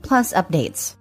plus updates.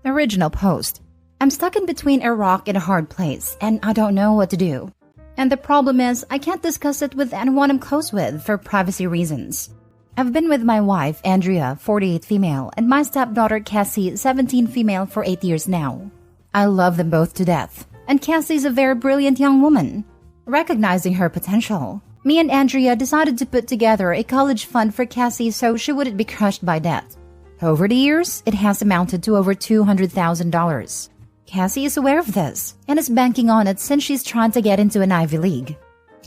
Original post. I'm stuck in between a rock and a hard place, and I don't know what to do. And the problem is, I can't discuss it with anyone I'm close with for privacy reasons. I've been with my wife, Andrea, 48 female, and my stepdaughter, Cassie, 17 female for 8 years now. I love them both to death, and Cassie's a very brilliant young woman. Recognizing her potential, me and Andrea decided to put together a college fund for Cassie so she wouldn't be crushed by debt. Over the years, it has amounted to over $200,000. Cassie is aware of this and is banking on it since she's trying to get into an Ivy League.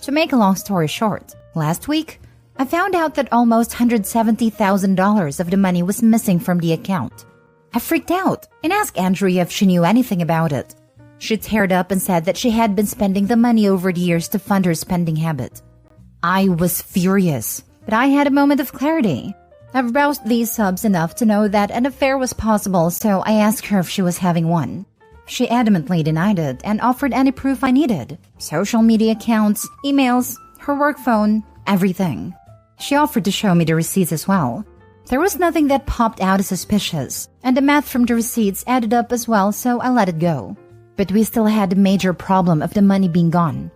To make a long story short, last week, I found out that almost $170,000 of the money was missing from the account. I freaked out and asked Andrea if she knew anything about it. She teared up and said that she had been spending the money over the years to fund her spending habit. I was furious, but I had a moment of clarity. I've browsed these subs enough to know that an affair was possible, so I asked her if she was having one. She adamantly denied it and offered any proof I needed. Social media accounts, emails, her work phone, everything. She offered to show me the receipts as well. There was nothing that popped out as suspicious, and the math from the receipts added up as well, so I let it go. But we still had the major problem of the money being gone.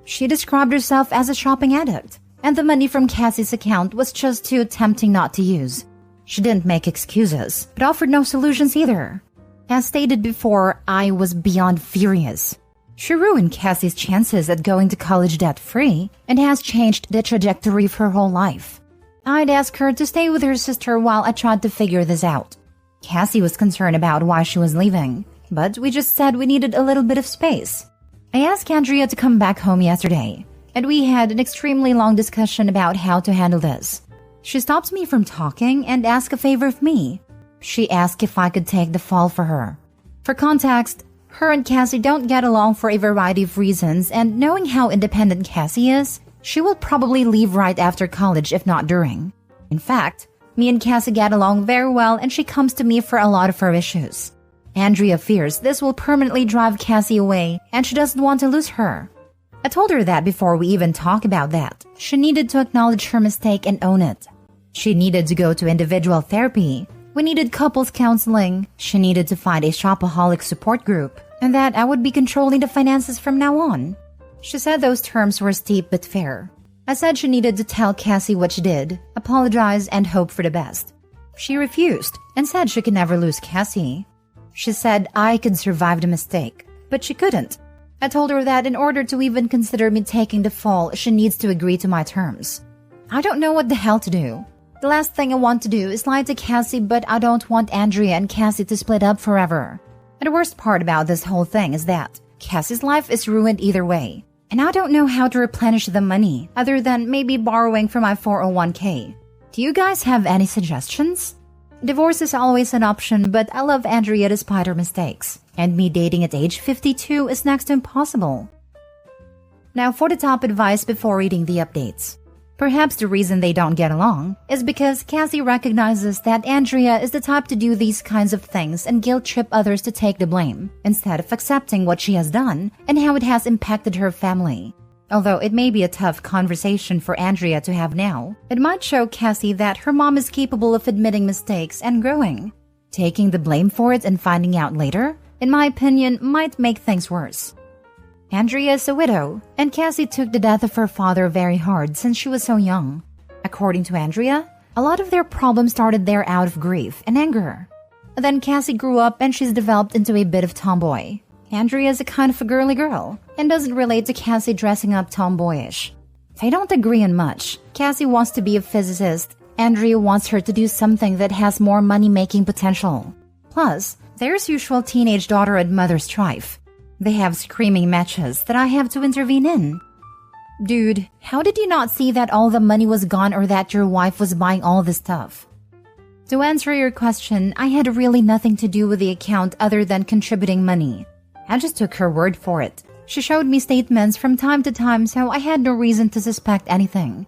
She described herself as a shopping addict, and the money from Cassie's account was just too tempting not to use. She didn't make excuses, but offered no solutions either. As stated before, I was beyond furious. She ruined Cassie's chances at going to college debt-free and has changed the trajectory of her whole life. I'd ask her to stay with her sister while I tried to figure this out. Cassie was concerned about why she was leaving, but we just said we needed a little bit of space. I asked Andrea to come back home yesterday, and we had an extremely long discussion about how to handle this. She stopped me from talking and asked a favor of me. She asked if I could take the fall for her. For context, her and Cassie don't get along for a variety of reasons, and knowing how independent Cassie is, she will probably leave right after college if not during. In fact, me and Cassie get along very well, and she comes to me for a lot of her issues. Andrea fears this will permanently drive Cassie away, and she doesn't want to lose her. I told her that before we even talk about that, she needed to acknowledge her mistake and own it. She needed to go to individual therapy. We needed couples counseling. She needed to find a shopaholic support group, and that I would be controlling the finances from now on. She said those terms were steep but fair. I said she needed to tell Cassie what she did, apologize, and hope for the best. She refused and said she could never lose Cassie. She said I could survive the mistake, but she couldn't. I told her that in order to even consider me taking the fall, she needs to agree to my terms. I don't know what the hell to do. The last thing I want to do is lie to Cassie, but I don't want Andrea and Cassie to split up forever. And the worst part about this whole thing is that Cassie's life is ruined either way, and I don't know how to replenish the money other than maybe borrowing from my 401k. Do you guys have any suggestions? Divorce is always an option, but I love Andrea despite her mistakes, and me dating at age 52 is next to impossible. Now for the top advice before reading the updates. Perhaps the reason they don't get along is because Cassie recognizes that Andrea is the type to do these kinds of things and guilt trip others to take the blame, instead of accepting what she has done and how it has impacted her family. Although it may be a tough conversation for Andrea to have now, it might show Cassie that her mom is capable of admitting mistakes and growing. Taking the blame for it and finding out later, in my opinion, might make things worse. Andrea is a widow, and Cassie took the death of her father very hard since she was so young. According to Andrea, a lot of their problems started there out of grief and anger. Then Cassie grew up and she's developed into a bit of tomboy. Andrea is a kind of a girly girl and doesn't relate to Cassie dressing up tomboyish. They don't agree on much. Cassie wants to be a physicist. Andrea wants her to do something that has more money-making potential. Plus, there's usual teenage daughter and mother strife. They have screaming matches that I have to intervene in. Dude, how did you not see that all the money was gone or that your wife was buying all this stuff? To answer your question, I had really nothing to do with the account other than contributing money. I just took her word for it. She showed me statements from time to time, so I had no reason to suspect anything.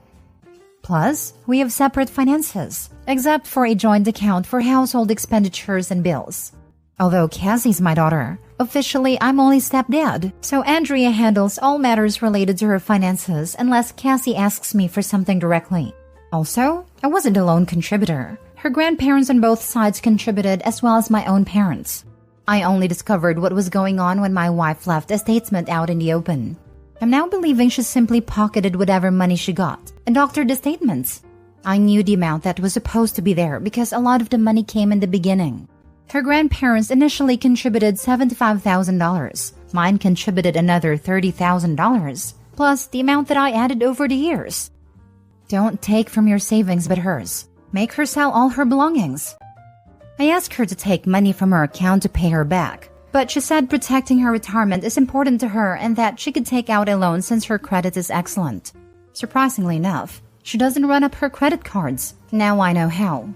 Plus, we have separate finances, except for a joint account for household expenditures and bills. Although Cassie's my daughter, officially I'm only stepdad, so Andrea handles all matters related to her finances unless Cassie asks me for something directly. Also, I wasn't a lone contributor. Her grandparents on both sides contributed as well as my own parents. I only discovered what was going on when my wife left a statement out in the open. I'm now believing she simply pocketed whatever money she got and doctored the statements. I knew the amount that was supposed to be there because a lot of the money came in the beginning. Her grandparents initially contributed $75,000. Mine contributed another $30,000, plus the amount that I added over the years. Don't take from your savings but hers. Make her sell all her belongings. I asked her to take money from her account to pay her back, but she said protecting her retirement is important to her and that she could take out a loan since her credit is excellent. Surprisingly enough, she doesn't run up her credit cards. Now I know how.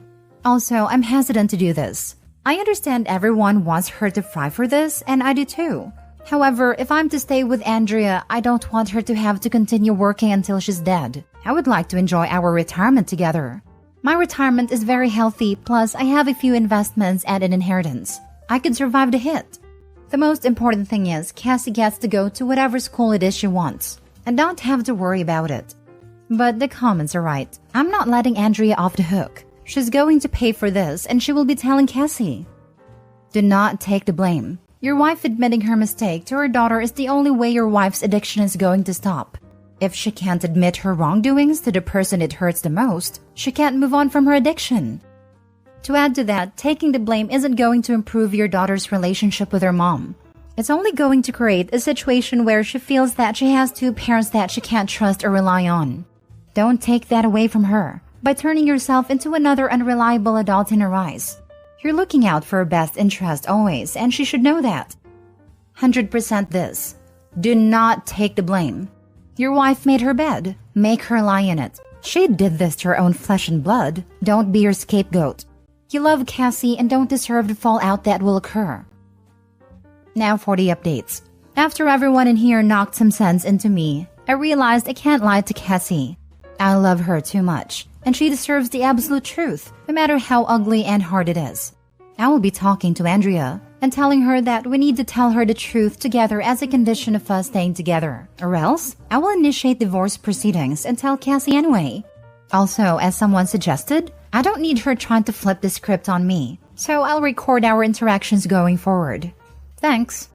Also, I'm hesitant to do this. I understand everyone wants her to fry for this, and I do too. However, if I'm to stay with Andrea, I don't want her to have to continue working until she's dead. I would like to enjoy our retirement together. My retirement is very healthy, plus I have a few investments and an inheritance. I could survive the hit. The most important thing is Cassie gets to go to whatever school it is she wants, and don't have to worry about it. But the comments are right. I'm not letting Andrea off the hook. She's going to pay for this, and she will be telling Cassie. Do not take the blame. Your wife admitting her mistake to her daughter is the only way your wife's addiction is going to stop. If she can't admit her wrongdoings to the person it hurts the most, she can't move on from her addiction. To add to that, taking the blame isn't going to improve your daughter's relationship with her mom. It's only going to create a situation where she feels that she has two parents that she can't trust or rely on. Don't take that away from her by turning yourself into another unreliable adult in her eyes. You're looking out for her best interest always, and she should know that. 100% this. Do not take the blame. Your wife made her bed. Make her lie in it. She did this to her own flesh and blood. Don't be your scapegoat. You love Cassie and don't deserve the fallout that will occur. Now for the updates. After everyone in here knocked some sense into me, I realized I can't lie to Cassie. I love her too much, and she deserves the absolute truth, no matter how ugly and hard it is. I will be talking to Andrea and telling her that we need to tell her the truth together as a condition of us staying together, or else I will initiate divorce proceedings and tell Cassie anyway. Also, as someone suggested, I don't need her trying to flip the script on me, so I'll record our interactions going forward. Thanks.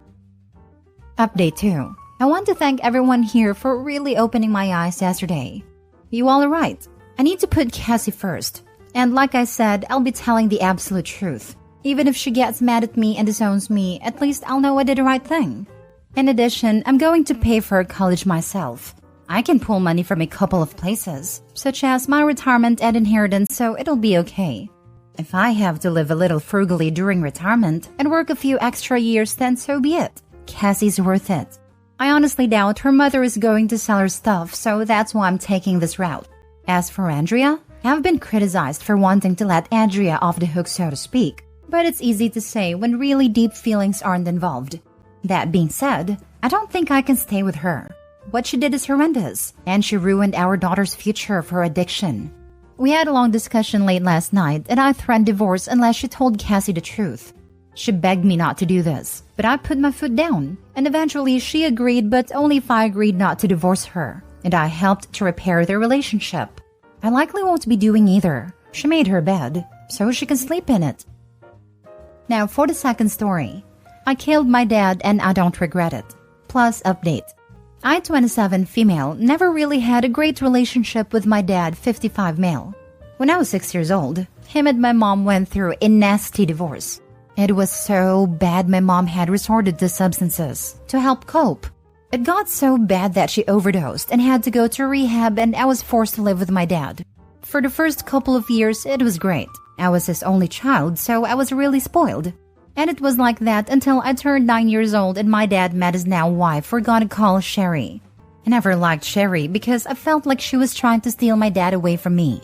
Update 2. I want to thank everyone here for really opening my eyes yesterday. You all are right. I need to put Cassie first. And like I said, I'll be telling the absolute truth. Even if she gets mad at me and disowns me, at least I'll know I did the right thing. In addition, I'm going to pay for her college myself. I can pull money from a couple of places, such as my retirement and inheritance, so it'll be okay. If I have to live a little frugally during retirement and work a few extra years, then so be it. Cassie's worth it. I honestly doubt her mother is going to sell her stuff, so that's why I'm taking this route. As for Andrea, I've been criticized for wanting to let Andrea off the hook, so to speak, but it's easy to say when really deep feelings aren't involved. That being said, I don't think I can stay with her. What she did is horrendous, and she ruined our daughter's future for addiction. We had a long discussion late last night, and I threatened divorce unless she told Cassie the truth. She begged me not to do this, but I put my foot down, and eventually she agreed, but only if I agreed not to divorce her, and I helped to repair their relationship. I likely won't be doing either. She made her bed, so she can sleep in it. Now for the second story. I killed my dad and I don't regret it. Plus update. I, 27 female, never really had a great relationship with my dad, 55 male. When I was 6 years old, him and my mom went through a nasty divorce. It was so bad my mom had resorted to substances to help cope. It got so bad that she overdosed and had to go to rehab, and I was forced to live with my dad. For the first couple of years, it was great. I was his only child, so I was really spoiled. And it was like that until I turned 9 years old and my dad met his now wife we're gonna call Sherry. I never liked Sherry because I felt like she was trying to steal my dad away from me.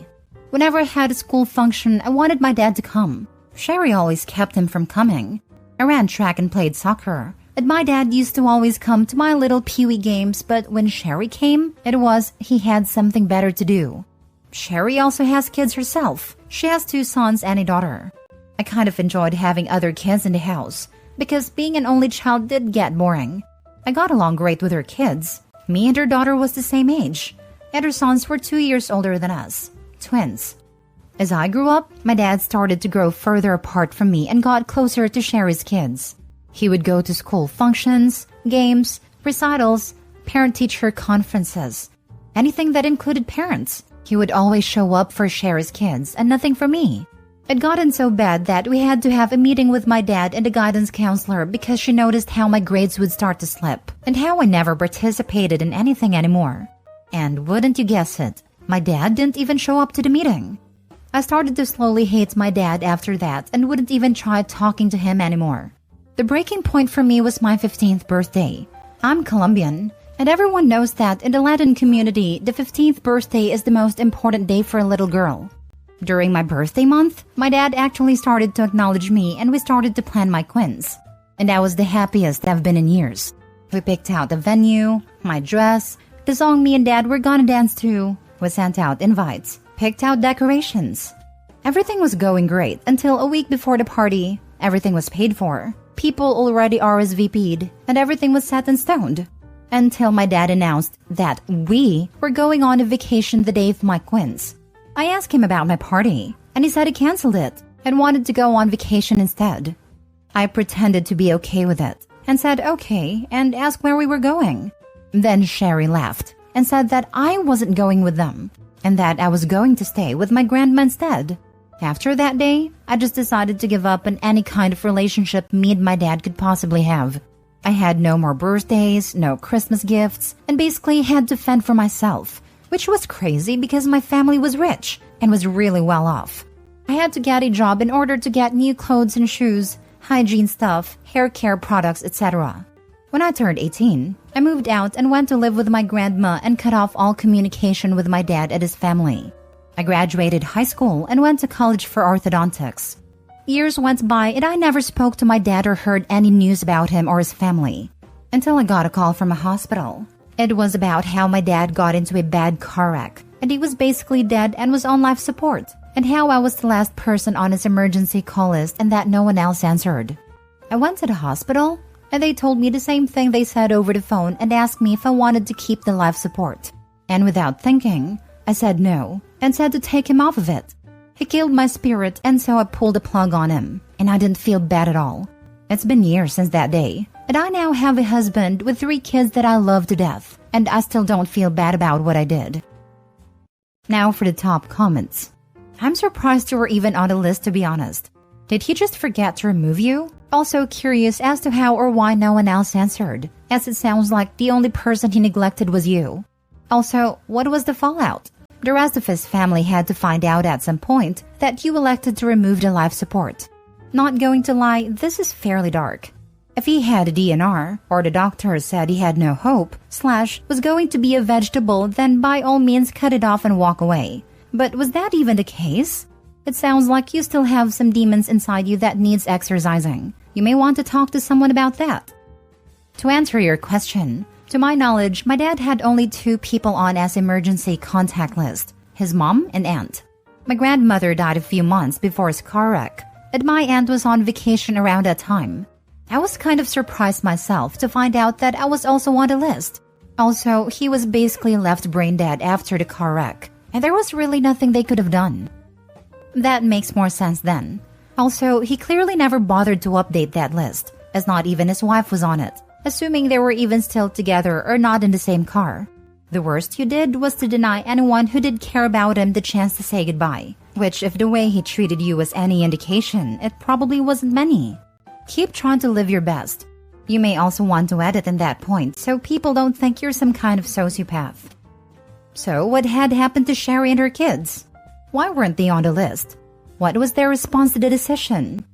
Whenever I had a school function, I wanted my dad to come. Sherry always kept him from coming. I ran track and played soccer, and my dad used to always come to my little peewee games, but when Sherry came, it was he had something better to do. Sherry also has kids herself. She has 2 sons and a daughter. I kind of enjoyed having other kids in the house, because being an only child did get boring. I got along great with her kids. Me and her daughter was the same age, and her sons were 2 years older than us. Twins. As I grew up, my dad started to grow further apart from me and got closer to Sherry's kids. He would go to school functions, games, recitals, parent-teacher conferences. Anything that included parents. He would always show up for Sherry's kids and nothing for me. It gotten so bad that we had to have a meeting with my dad and a guidance counselor because she noticed how my grades would start to slip and how I never participated in anything anymore. And wouldn't you guess it, my dad didn't even show up to the meeting. I started to slowly hate my dad after that and wouldn't even try talking to him anymore. The breaking point for me was my 15th birthday. I'm Colombian, and everyone knows that in the Latin community, the 15th birthday is the most important day for a little girl. During my birthday month, my dad actually started to acknowledge me and we started to plan my quins. And I was the happiest I've been in years. We picked out the venue, my dress, the song me and dad were gonna dance to. We sent out invites, picked out decorations. Everything was going great until a week before the party. Everything was paid for. People already RSVP'd and everything was set in stone. Until my dad announced that we were going on a vacation the day of my quins. I asked him about my party and he said he canceled it and wanted to go on vacation instead. I pretended to be okay with it and said okay and asked where we were going. Then Sherry laughed and said that I wasn't going with them and that I was going to stay with my grandma instead. After that day, I just decided to give up on any kind of relationship me and my dad could possibly have. I had no more birthdays, no Christmas gifts, and basically had to fend for myself, which was crazy because my family was rich and was really well off. I had to get a job in order to get new clothes and shoes, hygiene stuff, hair care products, etc. When I turned 18, I moved out and went to live with my grandma and cut off all communication with my dad and his family. I graduated high school and went to college for orthodontics. Years went by and I never spoke to my dad or heard any news about him or his family until I got a call from a hospital. It was about how my dad got into a bad car wreck and he was basically dead and was on life support, and how I was the last person on his emergency call list and that no one else answered. I went to the hospital and they told me the same thing they said over the phone and asked me if I wanted to keep the life support. And without thinking, I said no and said to take him off of it. He killed my spirit and so I pulled the plug on him and I didn't feel bad at all. It's been years since that day and I now have a husband with 3 kids that I love to death and I still don't feel bad about what I did. Now for the top comments. I'm surprised you were even on the list, to be honest. Did he just forget to remove you? Also curious as to how or why no one else answered, as it sounds like the only person he neglected was you. Also, what was the fallout? The rest of his family had to find out at some point that you elected to remove the life support. Not going to lie, this is fairly dark. If he had a DNR, or the doctor said he had no hope, / was going to be a vegetable, then by all means cut it off and walk away. But was that even the case? It sounds like you still have some demons inside you that needs exorcising. You may want to talk to someone about that. To answer your question, to my knowledge, my dad had only 2 people on as emergency contact list, his mom and aunt. My grandmother died a few months before his car wreck, and my aunt was on vacation around that time. I was kind of surprised myself to find out that I was also on the list. Also, he was basically left brain dead after the car wreck, and there was really nothing they could have done. That makes more sense then. Also, he clearly never bothered to update that list, as not even his wife was on it, assuming they were even still together or not in the same car. The worst you did was to deny anyone who did care about him the chance to say goodbye, which if the way he treated you was any indication, it probably wasn't many. Keep trying to live your best. You may also want to edit in that point so people don't think you're some kind of sociopath. So what had happened to Sherry and her kids? Why weren't they on the list? What was their response to the decision?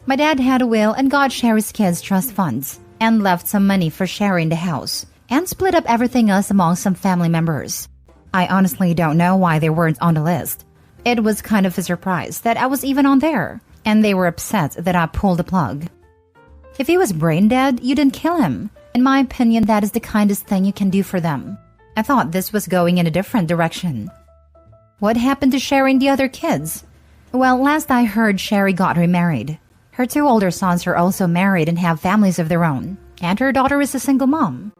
My dad had a will and got Sherry's kids trust funds and left some money for Sherry in the house and split up everything else among some family members. I honestly don't know why they weren't on the list. It was kind of a surprise that I was even on there, and they were upset that I pulled the plug. If he was brain dead, you didn't kill him. In my opinion, that is the kindest thing you can do for them. I thought this was going in a different direction. What happened to Sherry and the other kids? Well, last I heard, Sherry got remarried. Her 2 older sons are also married and have families of their own, and her daughter is a single mom.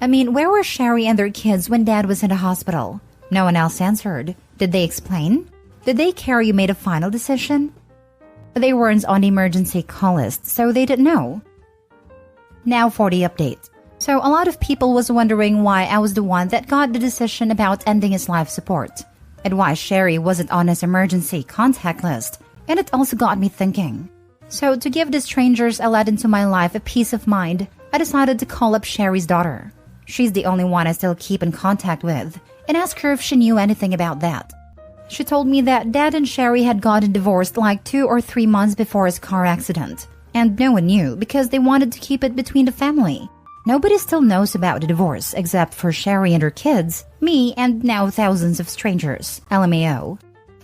I mean, where were Sherry and their kids when Dad was in the hospital? No one else answered. Did they explain? Did they care you made a final decision? They weren't on the emergency call list, so they didn't know. Now for the update. So a lot of people was wondering why I was the one that got the decision about ending his life support, and why Sherry wasn't on his emergency contact list, and it also got me thinking. So to give the strangers I let into my life a peace of mind, I decided to call up Sherry's daughter. She's the only one I still keep in contact with, and ask her if she knew anything about that. She told me that Dad and Sherry had gotten divorced like 2 or 3 months before his car accident, and no one knew because they wanted to keep it between the family. Nobody still knows about the divorce except for Sherry and her kids, me, and now thousands of strangers. LMAO.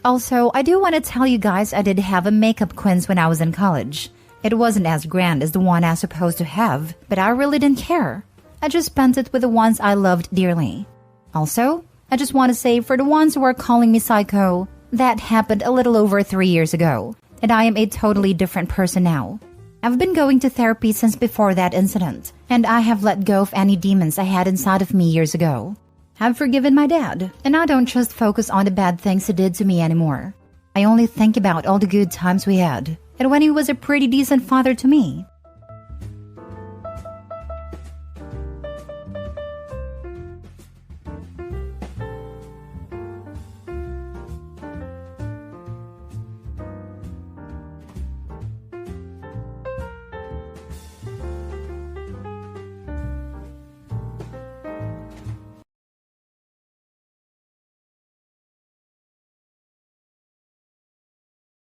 Also, I do want to tell you guys I did have a makeup quiz when I was in college. It wasn't as grand as the one I was supposed to have, but I really didn't care. I just spent it with the ones I loved dearly. Also, I just want to say for the ones who are calling me psycho, that happened a little over 3 years ago, and I am a totally different person now. I've been going to therapy since before that incident, and I have let go of any demons I had inside of me years ago. I've forgiven my dad, and I don't just focus on the bad things he did to me anymore. I only think about all the good times we had, and when he was a pretty decent father to me.